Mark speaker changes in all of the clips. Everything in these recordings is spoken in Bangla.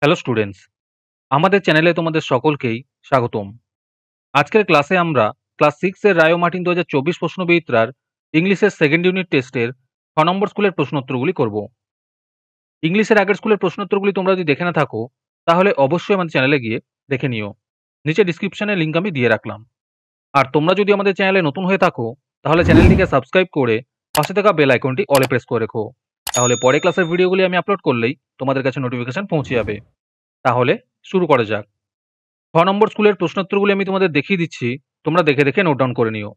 Speaker 1: হ্যালো স্টুডেন্টস, আমাদের চ্যানেলে তোমাদের সকলকেই স্বাগতম। আজকের ক্লাসে আমরা ক্লাস 6 এর রায় ও মার্টিন 2024 প্রশ্নবিচিত্রার ইংলিশের সেকেন্ড ইউনিট টেস্টের 6 নম্বর স্কুলের প্রশ্নোত্তরগুলি করব। ইংলিশের আগের স্কুলের প্রশ্নোত্তরগুলি তোমরা যদি দেখে না থাকো তাহলে অবশ্যই আমাদের চ্যানেলে গিয়ে দেখে নিও। নিচে ডিসক্রিপশনে লিঙ্ক আমি দিয়ে রাখলাম। আর তোমরা যদি আমাদের চ্যানেলে নতুন হয়ে থাকো তাহলে চ্যানেলটিকে সাবস্ক্রাইব করে পাশে থাকা বেল আইকনটি অলে প্রেস করে রেখো। তাহলে পরে ক্লাসের ভিডিওগুলি আমি আপলোড করলেই তোমাদের কাছে নোটিফিকেশন পৌঁছে যাবে। তাহলে শুরু করা যাক। 6 নম্বর স্কুলের প্রশ্নোত্তরগুলি আমি তোমাদের দেখিয়ে দিচ্ছি, তোমরা দেখে দেখে নোট ডাউন করে নিও।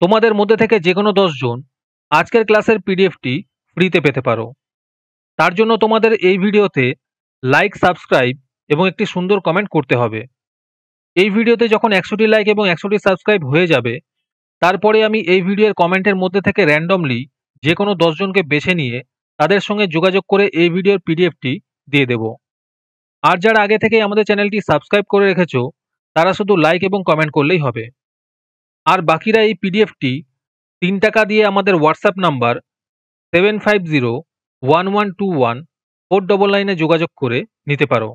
Speaker 1: তোমাদের মধ্যে থেকে যে কোনো 10 জন আজকের ক্লাসের পিডিএফটি ফ্রিতে পেতে পারো। তার জন্য তোমাদের এই ভিডিওতে লাইক, সাবস্ক্রাইব এবং একটি সুন্দর কমেন্ট করতে হবে। এই ভিডিওতে যখন 100টি লাইক এবং 100টি সাবস্ক্রাইব হয়ে যাবে তারপরে আমি এই ভিডিওর কমেন্টের মধ্যে থেকে র্যান্ডমলি যে কোনো 10 জনকে বেছে নিয়ে তাদের সঙ্গে যোগাযোগ করে এই ভিডিওর পিডিএফটি দিয়ে দেব। আর যারা আগে থেকেই আমাদের চ্যানেলটি সাবস্ক্রাইব করে রেখেছো তারা শুধু লাইক এবং কমেন্ট করলেই হবে। আর বাকিরা এই পিডিএফটি 3 টাকা দিয়ে আমাদের হোয়াটসঅ্যাপ নাম্বার 7501121499 এ যোগাযোগ করে নিতে পারো।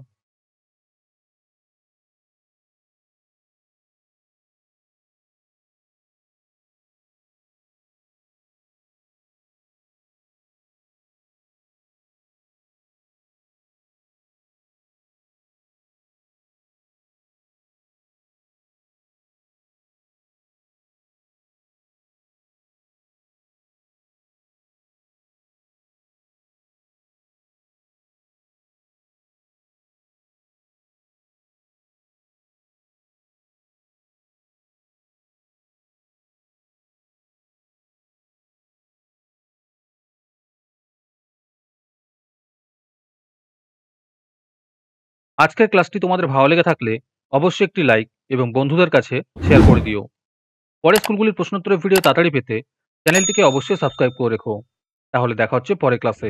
Speaker 1: আজকের ক্লাসটি তোমাদের ভালো লেগে থাকলে অবশ্যই একটি লাইক এবং বন্ধুদের কাছে শেয়ার করে দিও। পরের স্কুলগুলির প্রশ্নোত্তরের ভিডিও তাড়াতাড়ি পেতে চ্যানেলটিকে অবশ্যই সাবস্ক্রাইব করে রেখো। তাহলে দেখা হচ্ছে পরের ক্লাসে।